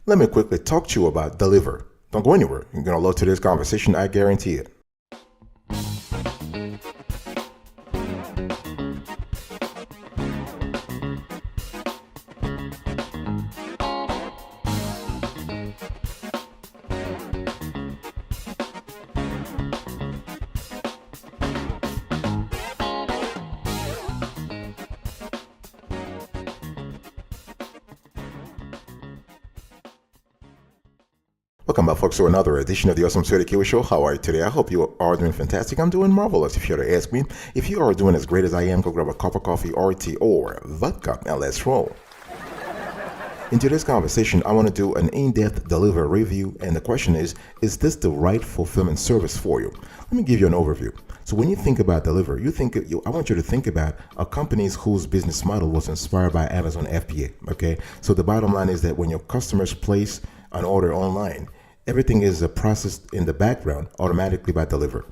Let me quickly talk to you about DELIVERR. Don't go anywhere. You're going to love today's conversation, I guarantee it. Welcome back, folks, to another edition of the Awesome Sweaty Kiwi Show. How are you today? I hope you are doing fantastic. I'm doing marvelous, if you were to ask me. If you are doing as great as I am, go grab a cup of coffee or tea or vodka and let's roll. In today's conversation, I want to do an in-depth DELIVERR review, and the question is this the right fulfillment service for you? Let me give you an overview. So when you think about DELIVERR, I want you to think about a company whose business model was inspired by Amazon FBA, okay? So the bottom line is that when your customers place an order online, everything is processed in the background automatically by DELIVERR.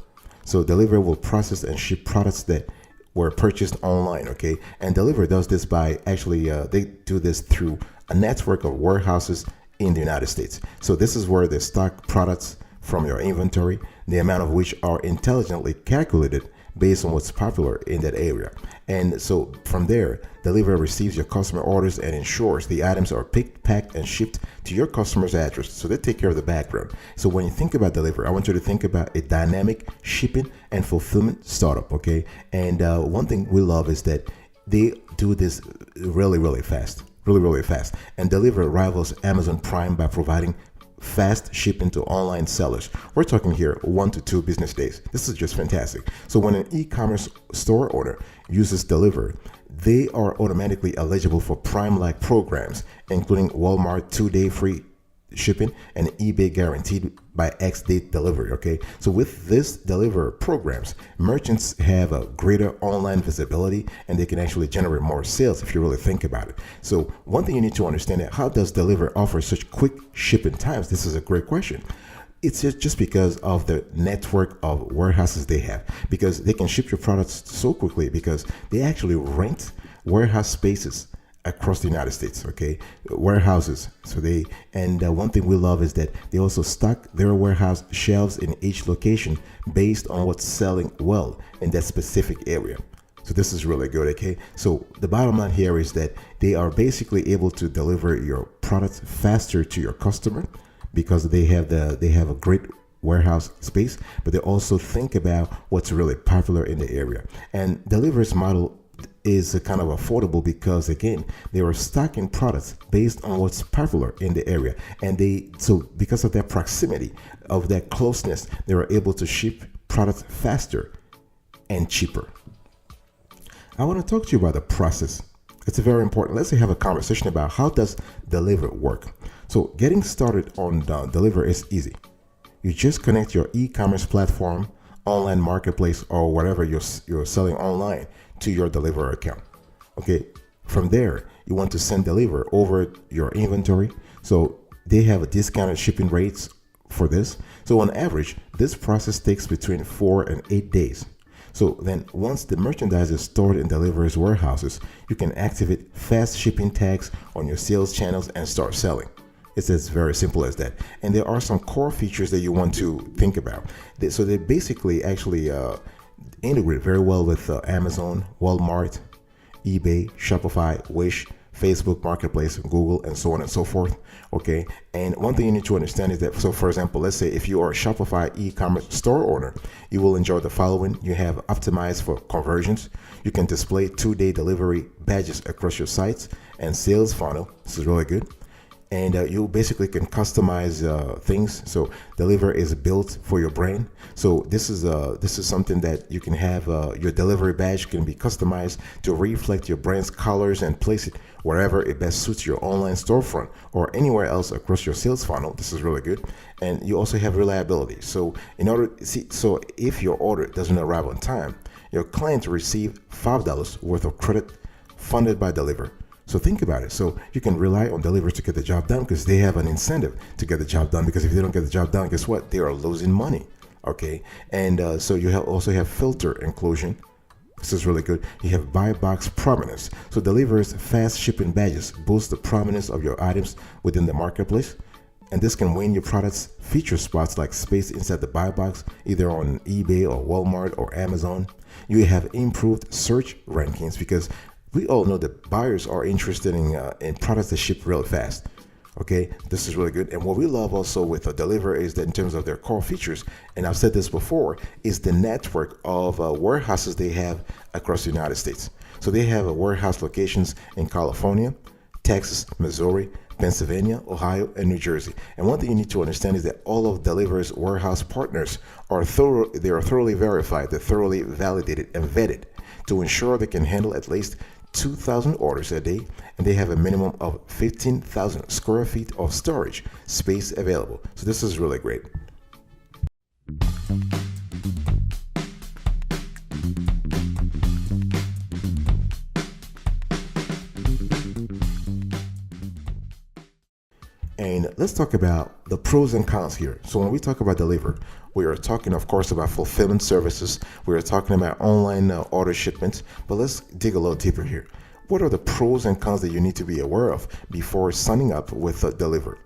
So DELIVERR will process and ship products that were purchased online, okay? And DELIVERR does this by they do this through a network of warehouses in the United States. So this is where they stock products from your inventory, the amount of which are intelligently calculated based on what's popular in that area. And so from there, DELIVERR receives your customer orders and ensures the items are picked, packed, and shipped to your customer's address. So they take care of the background. So when you think about DELIVERR, I want you to think about a dynamic shipping and fulfillment startup, okay? And one thing we love is that they do this really fast. And DELIVERR rivals Amazon Prime by providing fast shipping to online sellers. We're talking here 1 to 2 business days. This is just fantastic. So when an e-commerce store owner uses DELIVERR, they are automatically eligible for Prime-like programs, including Walmart 2-day free shipping and eBay guaranteed by X date delivery, okay? So with this DELIVERR programs, merchants have a greater online visibility and they can actually generate more sales if you really think about it. So one thing you need to understand is, how does DELIVERR offer such quick shipping times? This is a great question. It's just because of the network of warehouses they have, because they can ship your products so quickly because they actually rent warehouse spaces across the United States, okay? Warehouses. So one thing we love is that they also stock their warehouse shelves in each location based on what's selling well in that specific area. So this is really good, okay? So the bottom line here is that they are basically able to deliver your products faster to your customer because they have a great warehouse space, but they also think about what's really popular in the area. And DELIVERR's model is kind of affordable because, again, they are stocking products based on what's popular in the area, and because of that proximity, of that closeness, they are able to ship products faster and cheaper. I want to talk to you about the process. It's very important. Let's have a conversation about how does DELIVERR work. So getting started on DELIVERR is easy. You just connect your e-commerce platform, online marketplace, or whatever you're selling online to your DELIVERR account. Okay, from there, you want to send DELIVERR over your inventory. So they have a discounted shipping rates for this. So on average, this process takes between 4 and 8 days. So then once the merchandise is stored in DELIVERR's warehouses, you can activate fast shipping tags on your sales channels and start selling. It's as very simple as that. And there are some core features that you want to think about. So they basically integrate very well with Amazon, Walmart, eBay, Shopify, Wish, Facebook Marketplace, Google, and so on and so forth. Okay. And one thing you need to understand is that, so for example, let's say if you are a Shopify e-commerce store owner, you will enjoy the following. You have optimized for conversions. You can display 2-day delivery badges across your sites and sales funnel. This is really good. And you basically can customize things. So DELIVERR is built for your brand. So this is something that you can have. Your delivery badge can be customized to reflect your brand's colors and place it wherever it best suits your online storefront or anywhere else across your sales funnel. This is really good. And you also have reliability. So if your order doesn't arrive on time, your client will receive $5 worth of credit funded by DELIVERR. So think about it. So you can rely on DELIVERR to get the job done because they have an incentive to get the job done, because if they don't get the job done, guess what? They are losing money. Okay. And so you also have filter inclusion This is really good. You have buy box prominence. So Deliverr's fast shipping badges boost the prominence of your items within the marketplace. And this can win your products feature spots like space inside the buy box, either on eBay or Walmart or Amazon. You have improved search rankings because we all know that buyers are interested in products that ship really fast. Okay, this is really good. And what we love also with Deliverr is that in terms of their core features, and I've said this before, is the network of warehouses they have across the United States. So they have warehouse locations in California, Texas, Missouri, Pennsylvania, Ohio, and New Jersey. And one thing you need to understand is that all of Deliverr's warehouse partners are thoroughly verified, they're thoroughly validated and vetted to ensure they can handle at least 2,000 orders a day, and they have a minimum of 15,000 square feet of storage space available. So this is really great. And let's talk about the pros and cons here. So when we talk about Deliverr, we are talking, of course, about fulfillment services. We are talking about online order shipments. But let's dig a little deeper here. What are the pros and cons that you need to be aware of before signing up with Deliverr?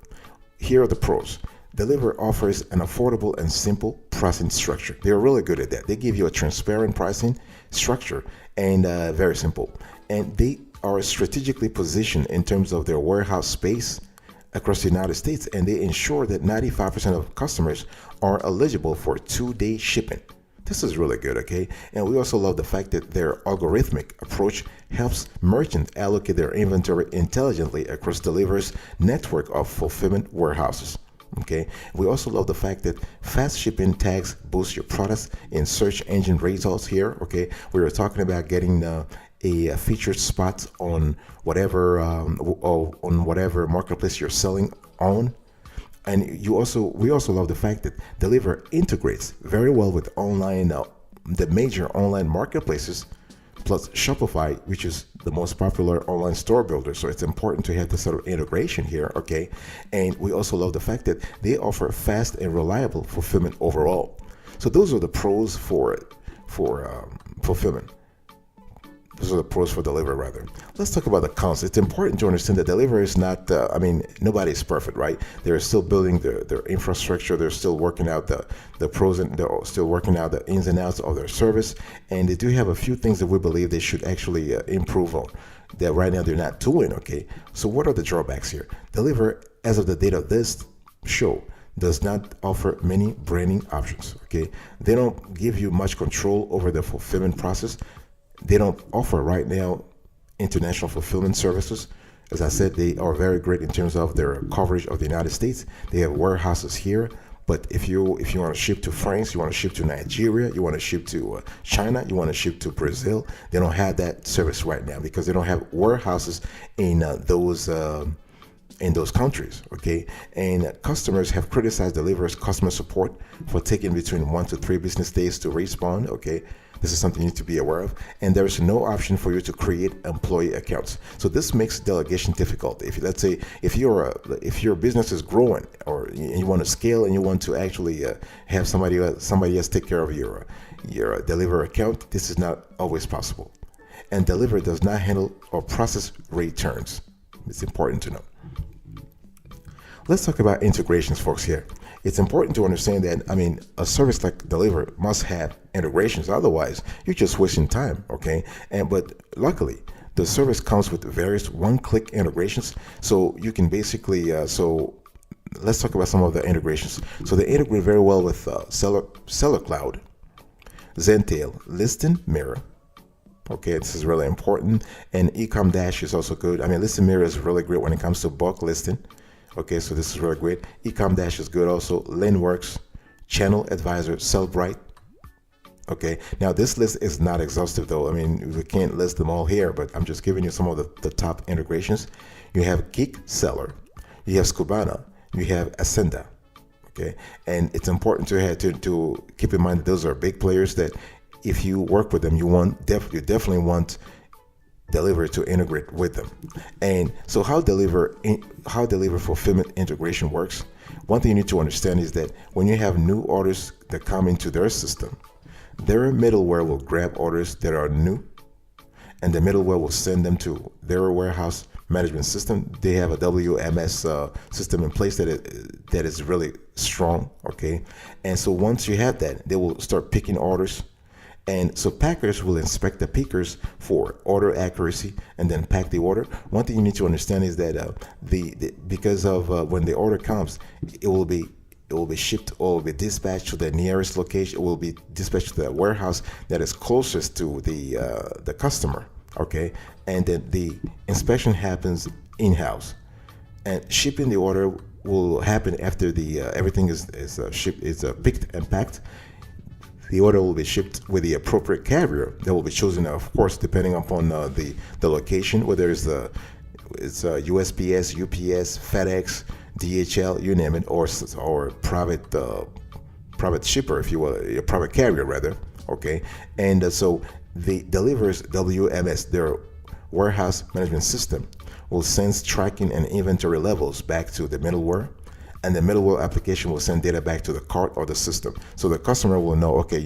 Here are the pros. Deliverr offers an affordable and simple pricing structure. They're really good at that. They give you a transparent pricing structure and very simple. And they are strategically positioned in terms of their warehouse space across the United States, and they ensure that 95% of customers are eligible for 2-day shipping. This is really good, okay? And we also love the fact that their algorithmic approach helps merchants allocate their inventory intelligently across Deliverr's network of fulfillment warehouses. Okay. We also love the fact that fast shipping tags boost your products in search engine results here. Okay. We were talking about getting a featured spot on whatever marketplace you're selling on. And we also love the fact that Deliverr integrates very well with the major online marketplaces, plus Shopify, which is the most popular online store builder. So it's important to have this sort of integration here, okay? And we also love the fact that they offer fast and reliable fulfillment overall. So those are the pros for fulfillment. Those are the pros for Deliverr, rather. Let's talk about the cons. It's important to understand that Deliverr is not, nobody's perfect, right? They're still building their infrastructure. They're still working out the pros, and they're still working out the ins and outs of their service. And they do have a few things that we believe they should actually improve on that right now they're not doing, okay? So what are the drawbacks here? Deliverr, as of the date of this show, does not offer many branding options, okay? They don't give you much control over the fulfillment process. They don't offer right now international fulfillment services. As I said, they are very great in terms of their coverage of the United States. They have warehouses here, but if you want to ship to France, you want to ship to Nigeria, you want to ship to China, you want to ship to Brazil, they don't have that service right now because they don't have warehouses in those countries, okay? And customers have criticized Deliverr's customer support for taking between 1 to 3 business days to respond, okay? This is something you need to be aware of. And there is no option for you to create employee accounts. So this makes delegation difficult. If let's say if your business is growing or you want to scale and you want to actually have somebody else take care of your Deliverr account, this is not always possible. And Deliverr does not handle or process returns. It's important to know. Let's talk about integrations, folks, here. It's important to understand that, a service like Deliverr must have integrations. Otherwise, you're just wasting time, okay? But luckily, the service comes with various one-click integrations. So you can basically, so let's talk about some of the integrations. So they integrate very well with Seller Cloud, Zentel, Listing Mirror. Okay, this is really important. And Ecom Dash is also good. Listing Mirror is really great when it comes to bulk listing. Okay, so this is really great. Ecom Dash is good also. Lineworks, Channel Advisor, Sellbrite. Okay, now this list is not exhaustive though. We can't list them all here, but I'm just giving you some of the top integrations. You have Geek Seller, you have Scubana, you have Ascenda. Okay, and it's important to keep in mind that those are big players that if you work with them, you definitely want Deliverr to integrate with them. And so how Deliverr fulfillment integration works, one thing you need to understand is that when you have new orders that come into their system, Their middleware will grab orders that are new, and the middleware will send them to their warehouse management system. They have a WMS system in place that is really strong, okay? And so once you have that, they will start picking orders. And so packers will inspect the pickers for order accuracy and then pack the order. One thing you need to understand is that because of when the order comes, it will be shipped or will be dispatched to the nearest location. It will be dispatched to the warehouse that is closest to the customer. Okay, and then the inspection happens in-house, and shipping the order will happen after the everything is picked and packed. The order will be shipped with the appropriate carrier that will be chosen, of course, depending upon the location, whether it's USPS, UPS, FedEx, DHL, you name it, or private shipper, if you will, a private carrier rather. Okay, and so the DELIVERR's WMS, their warehouse management system, will send tracking and inventory levels back to the middleware, and the middleware application will send data back to the cart or the system. So the customer will know, okay,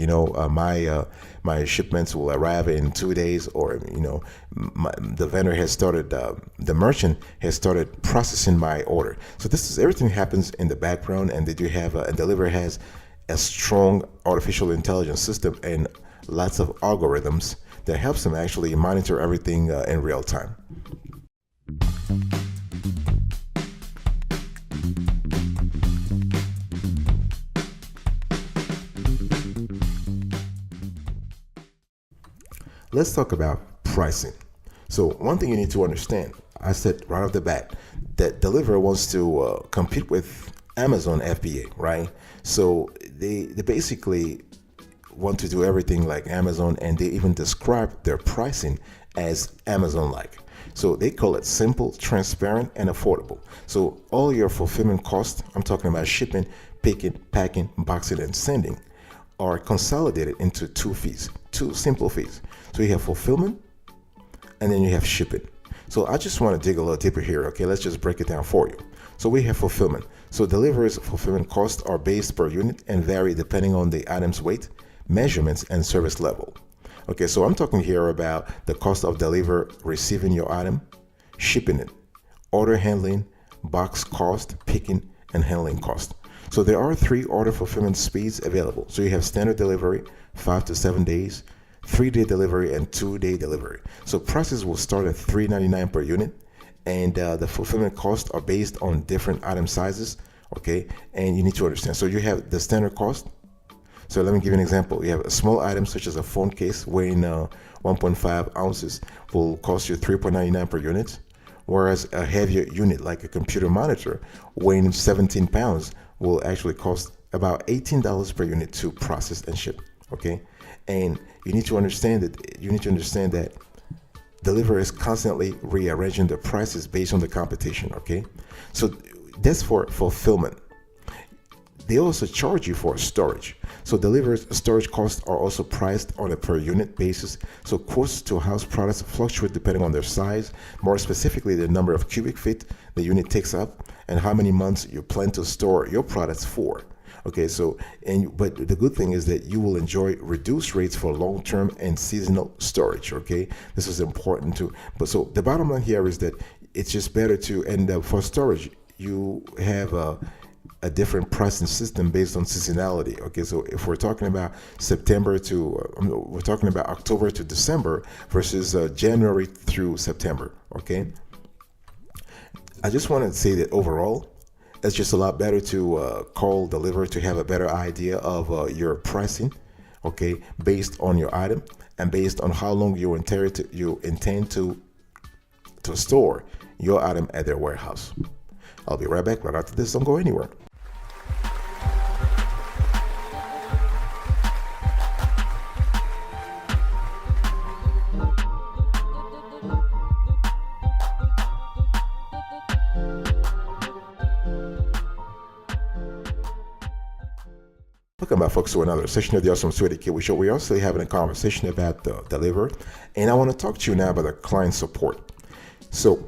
my shipments will arrive in 2 days, or the vendor has started, the merchant has started processing my order. So everything happens in the background, and they do have and DELIVERR has a strong artificial intelligence system and lots of algorithms that helps them actually monitor everything in real time. Let's talk about pricing. So one thing you need to understand, I said right off the bat, that DELIVERR wants to compete with Amazon FBA, right? So they basically want to do everything like Amazon, and they even describe their pricing as Amazon-like. So they call it simple, transparent, and affordable. So all your fulfillment costs, I'm talking about shipping, picking, packing, boxing, and sending, are consolidated into two simple fees. So you have fulfillment, and then you have shipping. So I just want to dig a little deeper here. Okay, let's just break it down for you. So we have fulfillment. So DELIVERR's fulfillment costs are based per unit and vary depending on the item's weight, measurements, and service level. Okay, so I'm talking here about the cost of DELIVERR receiving your item, shipping it, order handling, box cost, picking, and handling cost. So there are 3 order fulfillment speeds available. So you have standard delivery, 5 to 7 days, 3-day delivery, and 2-day delivery. So prices will start at $3.99 per unit, and the fulfillment costs are based on different item sizes. Okay, and you need to understand. So you have the standard cost. So let me give you an example. You have a small item such as a phone case weighing 1.5 ounces will cost you $3.99 per unit, whereas a heavier unit like a computer monitor weighing 17 pounds will actually cost about $18 per unit to process and ship. Okay, and you need to understand that DELIVERR is constantly rearranging the prices based on the competition. Okay, so that's for fulfillment. They also charge you for storage. So DELIVERR's storage costs are also priced on a per unit basis. So costs to house products fluctuate depending on their size, more specifically the number of cubic feet the unit takes up and how many months you plan to store your products for. Okay, so but the good thing is that you will enjoy reduced rates for long-term and seasonal storage. Okay, this is important too. But so the bottom line here is that it's just better to end up for storage. You have a different pricing system based on seasonality. Okay, so if we're talking about we're talking about October to December versus January through September. Okay, I just want to say that overall, it's just a lot better to call DELIVERR to have a better idea of your pricing. Okay, based on your item and based on how long you intend to store your item at their warehouse. I'll be right back right after this. Don't go anywhere. Welcome back, folks, to another session of the Awesome Sweaty Kiwi Show. We're also having a conversation about DELIVERR, and I want to talk to you now about the client support. So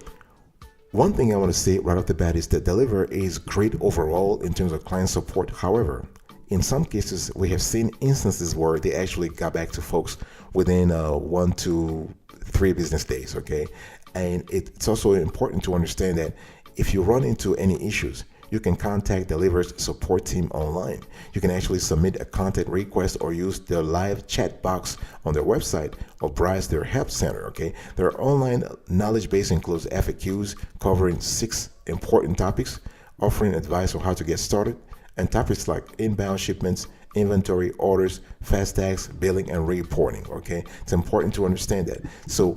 one thing I want to say right off the bat is that DELIVERR is great overall in terms of client support. However, In some cases, we have seen instances where they actually got back to folks within 1 to 3 business days. Okay, and it's also important to understand that if you run into any issues, you can contact Deliverr's support team online. You can actually submit a contact request or use their live chat box on their website or browse their help center. Okay, their online knowledge base includes FAQs covering 6 important topics, offering advice on how to get started, and topics like inbound shipments, inventory, orders, fast tags, billing, and reporting. Okay, it's important to understand that. So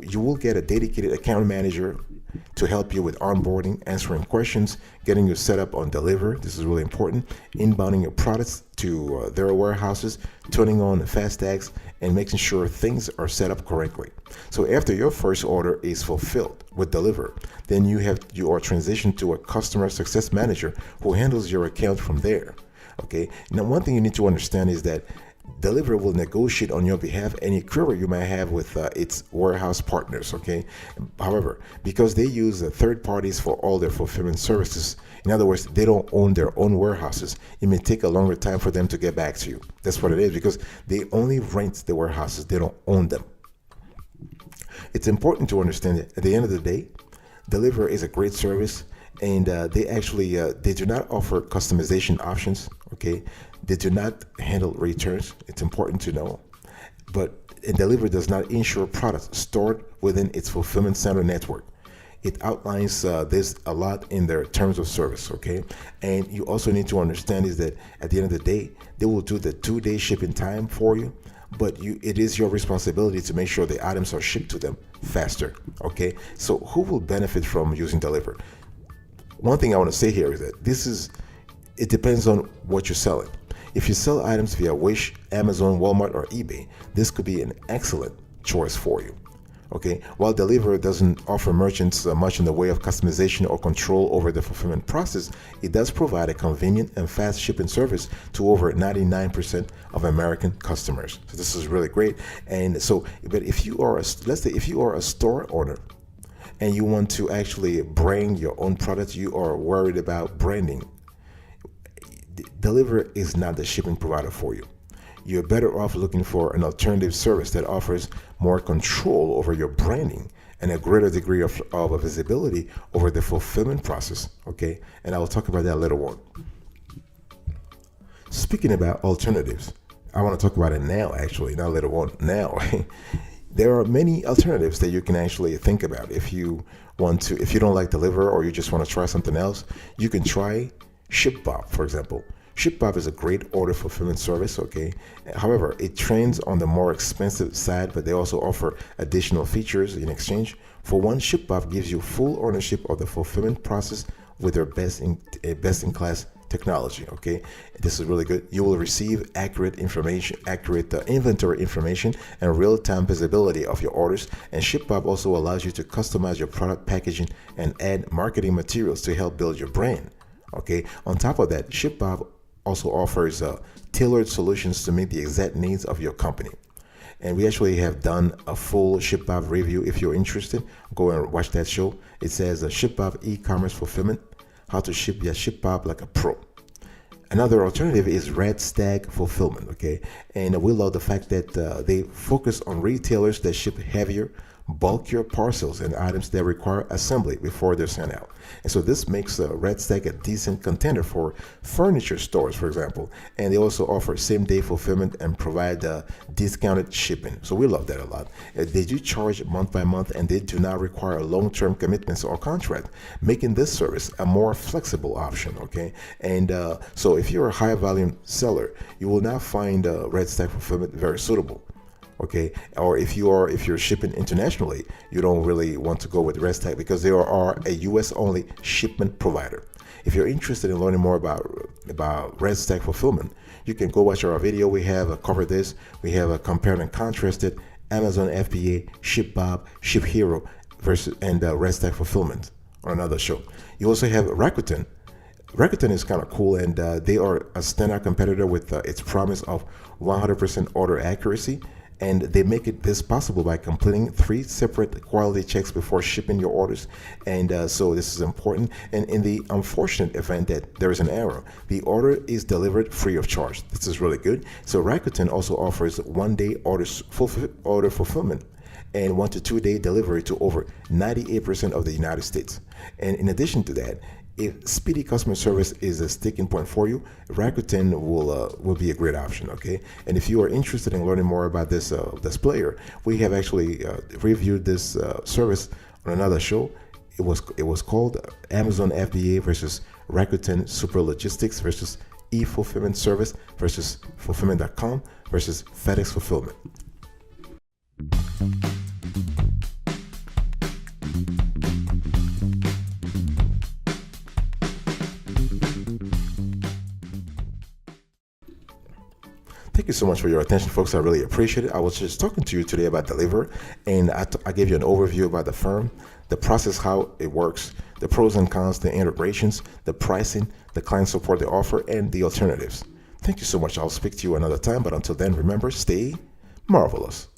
you will get a dedicated account manager to help you with onboarding, answering questions, getting you set up on Deliverr. This is really important. Inbounding your products to their warehouses, turning on fast tags, and making sure things are set up correctly. So after your first order is fulfilled with Deliverr, then you are transitioned to a customer success manager who handles your account from there. Okay. Now, one thing you need to understand is that Deliverr will negotiate on your behalf any query you may have with its warehouse partners. Okay. However, because they use third parties for all their fulfillment services, in other words, they don't own their own warehouses, it may take a longer time for them to get back to you. That's what it is, because they only rent the warehouses, they don't own them. It's important to understand that at the end of the day, Deliverr is a great service, and they do not offer customization options. Okay, they do not handle returns. It's important to know. And Deliverr does not insure products stored within its fulfillment center network. It outlines this a lot in their terms of service. Okay, and you also need to understand is that at the end of the day, they will do the 2-day shipping time for you, but it is your responsibility to make sure the items are shipped to them faster. Okay, so who will benefit from using Deliverr? One thing I want to say here is that it depends on what you're selling. If you sell items via Wish, Amazon, Walmart, or eBay, this could be an excellent choice for you. Okay, while Deliverr doesn't offer merchants much in the way of customization or control over the fulfillment process, it does provide a convenient and fast shipping service to over 99% of American customers. So this is really great. And so, but if you are, let's say if you are a store owner and you want to actually brand your own product, you are worried about branding, Deliverr is not the shipping provider for you. You're better off looking for an alternative service that offers more control over your branding and a greater degree of visibility over the fulfillment process. Okay, and I will talk about that later on. Speaking about alternatives, I want to talk about it now, actually, not later on, now. There are many alternatives that you can actually think about. If you don't like Deliverr, or you just want to try something else, you can try ShipBob, for example. ShipBob is a great order fulfillment service. Okay, however, it trends on the more expensive side, but they also offer additional features in exchange. For one, ShipBob gives you full ownership of the fulfillment process with their best-in-class technology. Okay, this is really good. You will receive accurate inventory information and real-time visibility of your orders. And ShipBob also allows you to customize your product packaging and add marketing materials to help build your brand. Okay, on top of that, ShipBob also offers tailored solutions to meet the exact needs of your company. And we actually have done a full ShipBob review. If you're interested, go and watch that show. It says ShipBob e-commerce fulfillment, how to ship via ShipBob like a pro. Another alternative is Red Stag Fulfillment. Okay, and we love the fact that they focus on retailers that ship heavier, bulkier parcels and items that require assembly before they're sent out. And so this makes Red Stag a decent contender for furniture stores, for example. And they also offer same-day fulfillment and provide discounted shipping. So we love that a lot. They do charge month by month, and they do not require long-term commitments or contract, making this service a more flexible option. Okay, and so if you're a high-volume seller, you will not find Red Stag Fulfillment very suitable. Okay, or if you're shipping internationally, you don't really want to go with Red Stag because they are a US only shipment provider. If you're interested in learning more about Red Stag Fulfillment, you can go watch our video. We have covered this. We have compared and contrasted Amazon FBA, ShipBob, ShipHero versus Red Stag Fulfillment on another show. You also have Rakuten. Rakuten is kind of cool, and they are a standout competitor with its promise of 100% order accuracy And they make this possible by completing 3 separate quality checks before shipping your orders. And so this is important. And in the unfortunate event that there is an error, the order is delivered free of charge. This is really good. So Rakuten also offers 1-day order fulfillment and 1 to 2 day delivery to over 98% of the United States. And in addition to that, if speedy customer service is a sticking point for you, Rakuten will be a great option. Okay, and if you are interested in learning more about this player, we have actually reviewed this service on another show. It was called Amazon FBA versus Rakuten Super Logistics versus e-fulfillment service versus fulfillment.com versus FedEx Fulfillment. Thank you so much for your attention, folks. I really appreciate it. I was just talking to you today about DELIVERR, and I gave you an overview about the firm, the process, how it works, the pros and cons, the integrations, the pricing, the client support they offer, and the alternatives. Thank you so much. I'll speak to you another time, but until then, remember, stay marvelous.